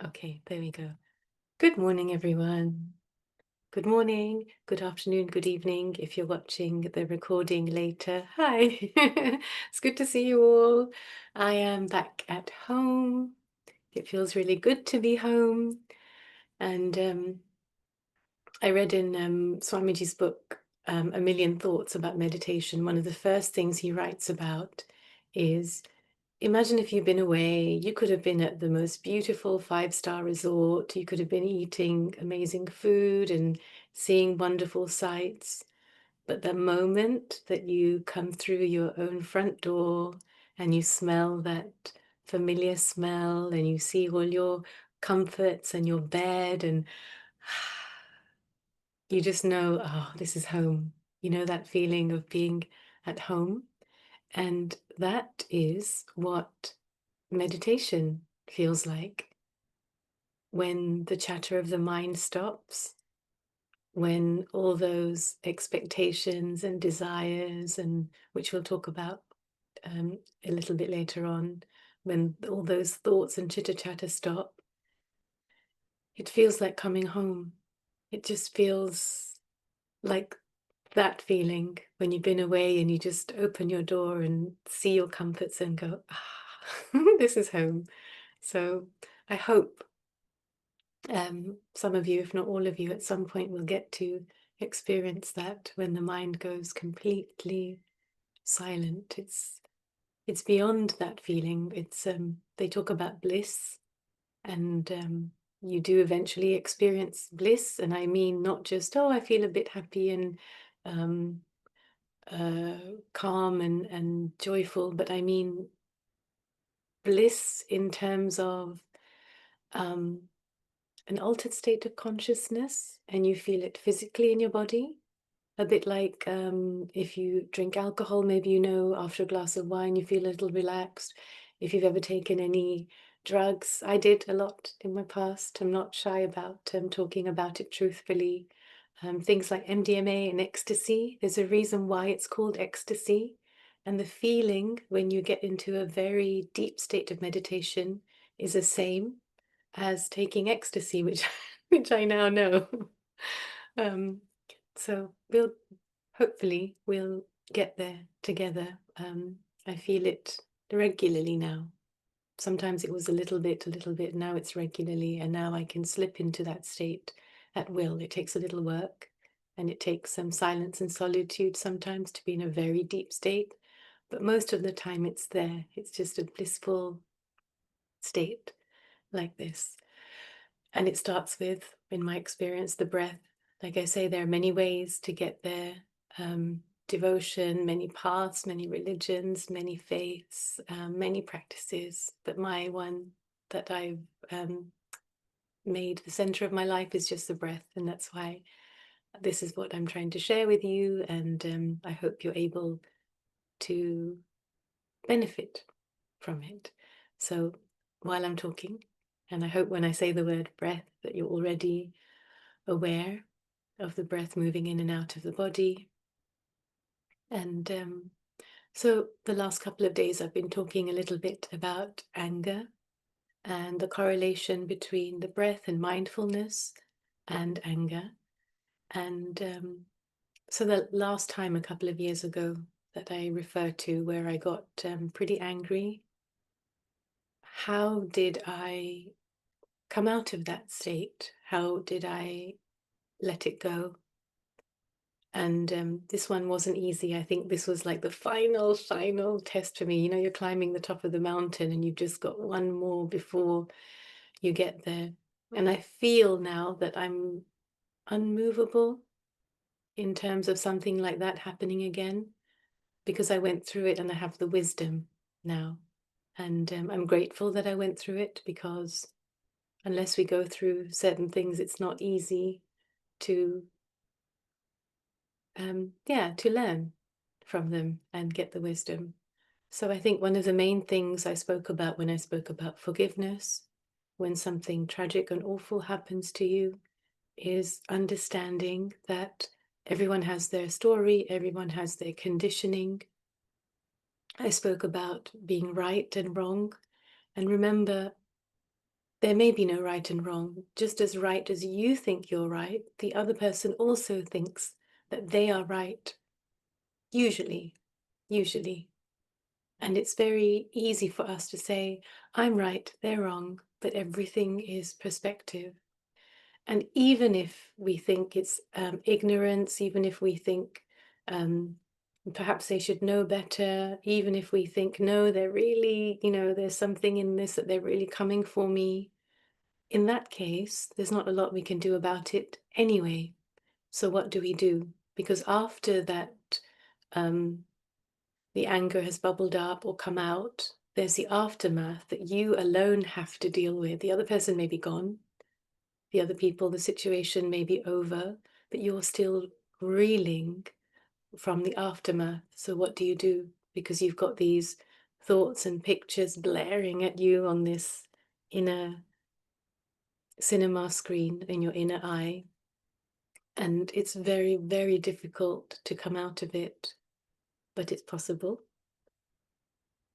Okay, there we go. Good morning, everyone. Good morning, good afternoon, good evening. If you're watching the recording later, hi. It's good to see you all. I am back at home. It feels really good to be home. And I read in Swamiji's book, A Million Thoughts about meditation. One of the first things he writes about is imagine if you've been away, you could have been at the most beautiful five-star resort, you could have been eating amazing food and seeing wonderful sights. But the moment that you come through your own front door and you smell that familiar smell and you see all your comforts and your bed and you just know, oh, this is home. You know that feeling of being at home? And that is what meditation feels like when the chatter of the mind stops, when all those expectations and desires, and which we'll talk about a little bit later on, when all those thoughts and chitter chatter stop, it feels like coming home. It just feels like that feeling when you've been away and you just open your door and see your comforts and go, ah, this is home. So I hope some of you, if not all of you, at some point will get to experience that when the mind goes completely silent. It's beyond that feeling. It's they talk about bliss, and you do eventually experience bliss. And I mean not just I feel a bit happy and um, calm and joyful, but I mean bliss in terms of um, an altered state of consciousness, and you feel it physically in your body. A bit like if you drink alcohol, maybe after a glass of wine you feel a little relaxed. If you've ever taken any drugs, I did a lot in my past. I'm not shy about talking about it truthfully. Things like MDMA and ecstasy, there's a reason why it's called ecstasy. And the feeling when you get into a very deep state of meditation is the same as taking ecstasy, which which I now know. um, so we'll get there together. I feel it regularly now. Sometimes it was a little bit. Now it's regularly, and now I can slip into that state at will. It takes a little work, and it takes some silence and solitude sometimes to be in a very deep state. But most of the time, it's there. It's just a blissful state like this. And it starts with, in my experience, the breath. Like I say, there are many ways to get there. Devotion, many paths, many religions, many faiths, many practices. But my one that I've made the center of my life is just the breath. And that's why this is what I'm trying to share with you. And I hope you're able to benefit from it. So while I'm talking, and I hope when I say the word breath that you're already aware of the breath moving in and out of the body. And so the last couple of days I've been talking a little bit about anger and the correlation between the breath and mindfulness and anger. And so the last time a couple of years ago that I refer to where I got pretty angry, how did I come out of that state? How did I let it go? And this one wasn't easy. I think this was like the final test for me. You're climbing the top of the mountain and you've just got one more before you get there. And I feel now that I'm unmovable in terms of something like that happening again, because I went through it and I have the wisdom now. And I'm grateful that I went through it, because unless we go through certain things, it's not easy to to learn from them and get the wisdom. So I think one of the main things I spoke about when I spoke about forgiveness, when something tragic and awful happens to you, is understanding that everyone has their story, everyone has their conditioning. I spoke about being right and wrong. And remember, There may be no right and wrong. Just as right as you think you're right, the other person also thinks that they are right. Usually, usually. And it's very easy for us to say, I'm right, they're wrong, but everything is perspective. And even if we think it's ignorance, even if we think um, perhaps they should know better, even if we think, no, they're really, there's something in this that they're really coming for me, in that case, there's not a lot we can do about it anyway. So what do we do? Because after that, um, the anger has bubbled up or come out, there's the aftermath that you alone have to deal with. The other person may be gone, the other people, the situation may be over, but you're still reeling from the aftermath. So what do you do? Because you've got these thoughts and pictures blaring at you on this inner cinema screen in your inner eye. And it's very, very difficult to come out of it, but it's possible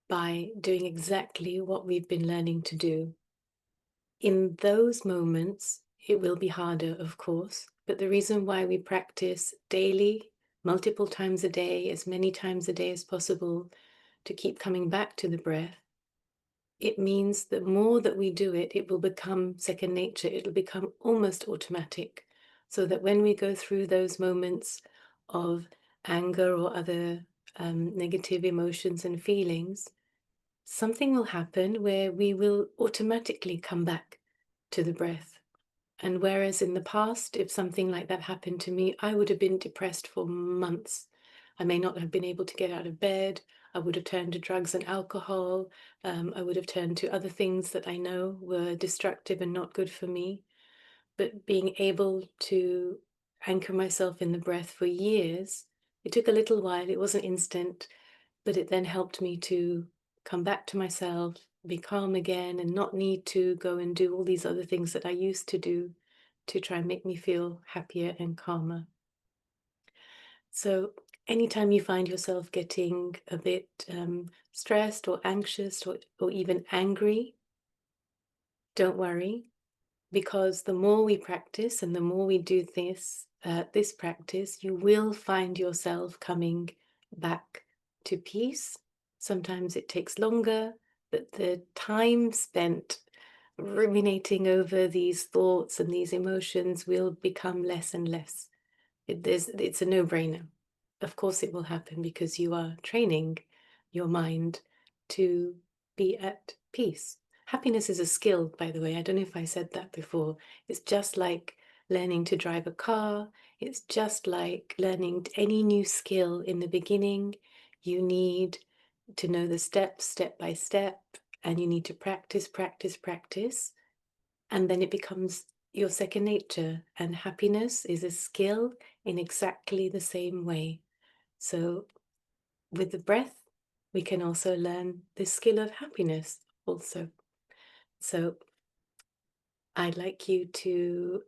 by doing exactly what we've been learning to do. In those moments, it will be harder, of course, but the reason why we practice daily, multiple times a day, as many times a day as possible, to keep coming back to the breath, it means that more that we do it, it will become second nature. It'll become almost automatic. So that when we go through those moments of anger or other negative emotions and feelings, something will happen where we will automatically come back to the breath. And whereas in the past, if something like that happened to me, I would have been depressed for months. I may not have been able to get out of bed. I would have turned to drugs and alcohol. I would have turned to other things that I know were destructive and not good for me. But being able to anchor myself in the breath for years, it took a little while. It wasn't instant, but it then helped me to come back to myself, be calm again, and not need to go and do all these other things that I used to do to try and make me feel happier and calmer. So anytime you find yourself getting a bit stressed or anxious or even angry, don't worry, because the more we practice and the more we do this practice, you will find yourself coming back to peace. Sometimes it takes longer, but the time spent ruminating over these thoughts and these emotions will become less and less. It's a no-brainer. Of course it will happen because you are training your mind to be at peace. Happiness is a skill, by the way. I don't know if I said that before. It's just like learning to drive a car. It's just like learning any new skill. In the beginning, you need to know the steps step by step, and you need to practice, practice, practice, and then it becomes your second nature. And happiness is a skill in exactly the same way. So with the breath, we can also learn the skill of happiness also. So I'd like you to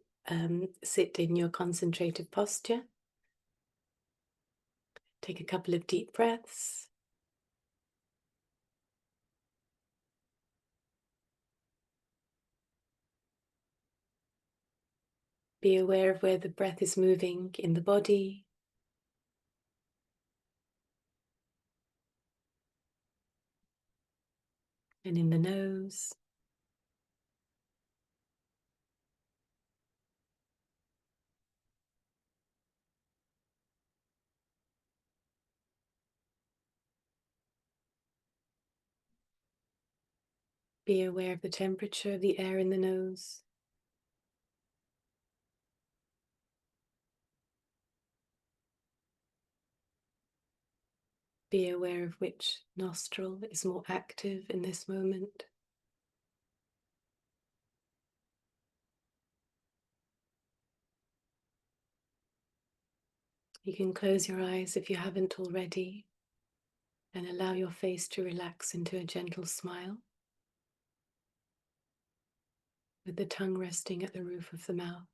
sit in your concentrated posture. Take a couple of deep breaths. Be aware of where the breath is moving in the body. And in the nose. Be aware of the temperature of the air in the nose. Be aware of which nostril is more active in this moment. You can close your eyes if you haven't already and allow your face to relax into a gentle smile with the tongue resting at the roof of the mouth.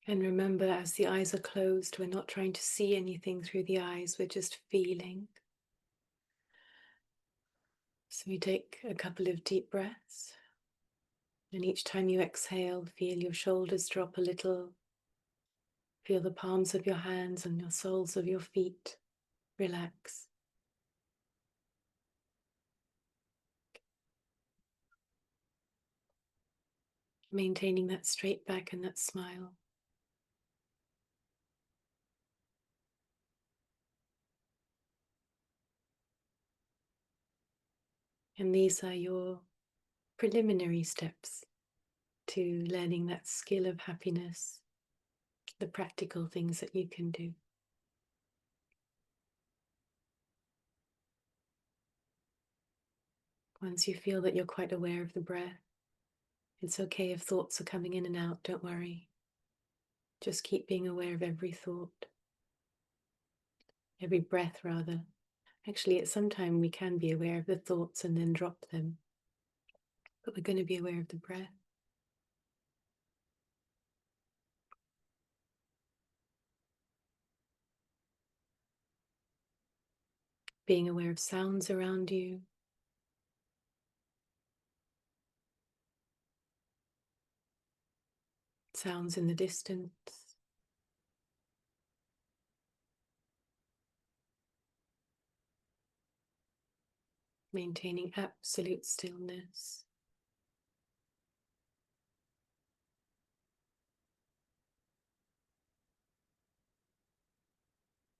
And remember, as the eyes are closed, we're not trying to see anything through the eyes, we're just feeling. So we take a couple of deep breaths. And each time you exhale, feel your shoulders drop a little. Feel the palms of your hands and your soles of your feet relax. Maintaining that straight back and that smile. And these are your preliminary steps to learning that skill of happiness, the practical things that you can do. Once you feel that you're quite aware of the breath, it's okay if thoughts are coming in and out, don't worry. Just keep being aware of every thought, every breath rather. Actually, at some time we can be aware of the thoughts and then drop them, but we're going to be aware of the breath. Being aware of sounds around you, sounds in the distance, maintaining absolute stillness.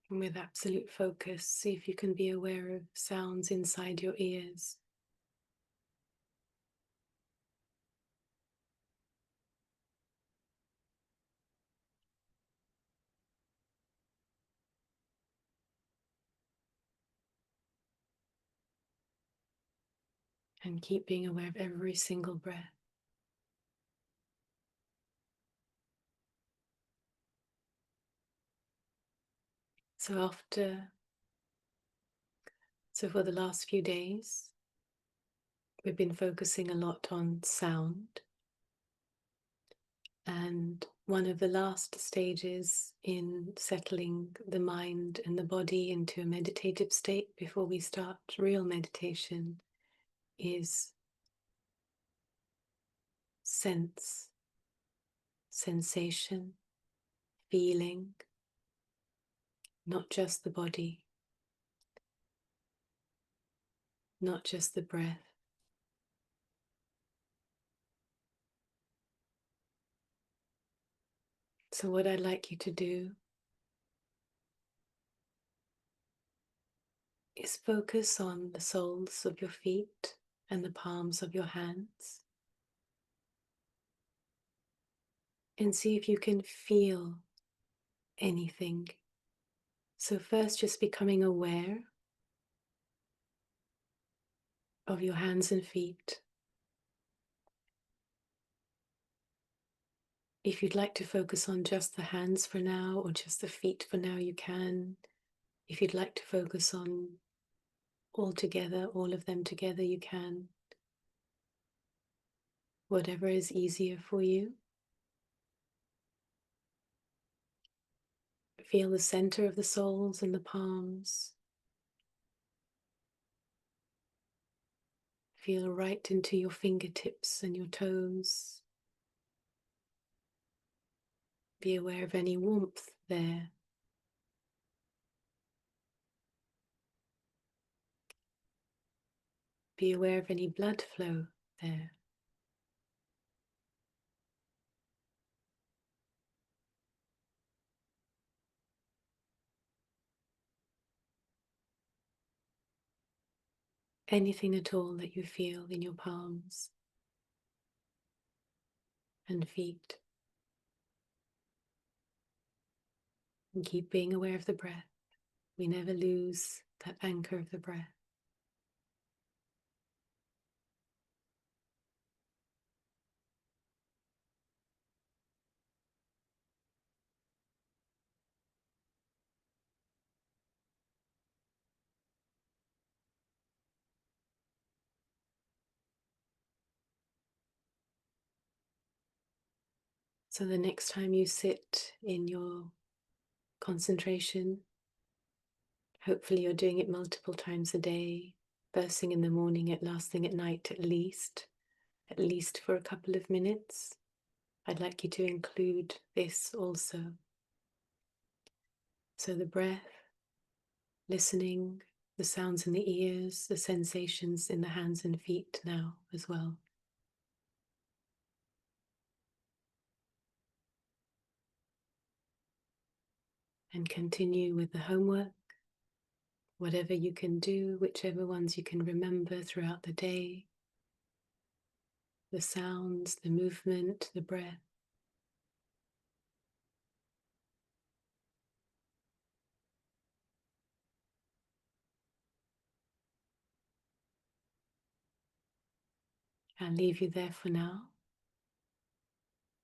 And with absolute focus, see if you can be aware of sounds inside your ears. And keep being aware of every single breath. So for the last few days, we've been focusing a lot on sound. And one of the last stages in settling the mind and the body into a meditative state before we start real meditation is sense, sensation, feeling, not just the body, not just the breath. So what I'd like you to do is focus on the soles of your feet and the palms of your hands and see if you can feel anything. So first, just becoming aware of your hands and feet. If you'd like to focus on just the hands for now or just the feet for now, you can. If you'd like to focus on all together, all of them together, you can. Whatever is easier for you. Feel the center of the soles and the palms. Feel right into your fingertips and your toes. Be aware of any warmth there. Be aware of any blood flow there. Anything at all that you feel in your palms and feet. And keep being aware of the breath. We never lose that anchor of the breath. So the next time you sit in your concentration, hopefully you're doing it multiple times a day, first thing in the morning, at last thing at night at least for a couple of minutes. I'd like you to include this also. So the breath, listening, the sounds in the ears, the sensations in the hands and feet now as well. And continue with the homework, whatever you can do, whichever ones you can remember throughout the day, the sounds, the movement, the breath. I'll leave you there for now.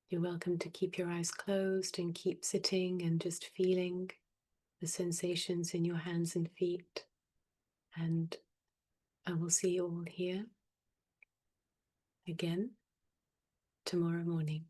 You're welcome to keep your eyes closed and keep sitting and just feeling the sensations in your hands and feet. And I will see you all here again tomorrow morning.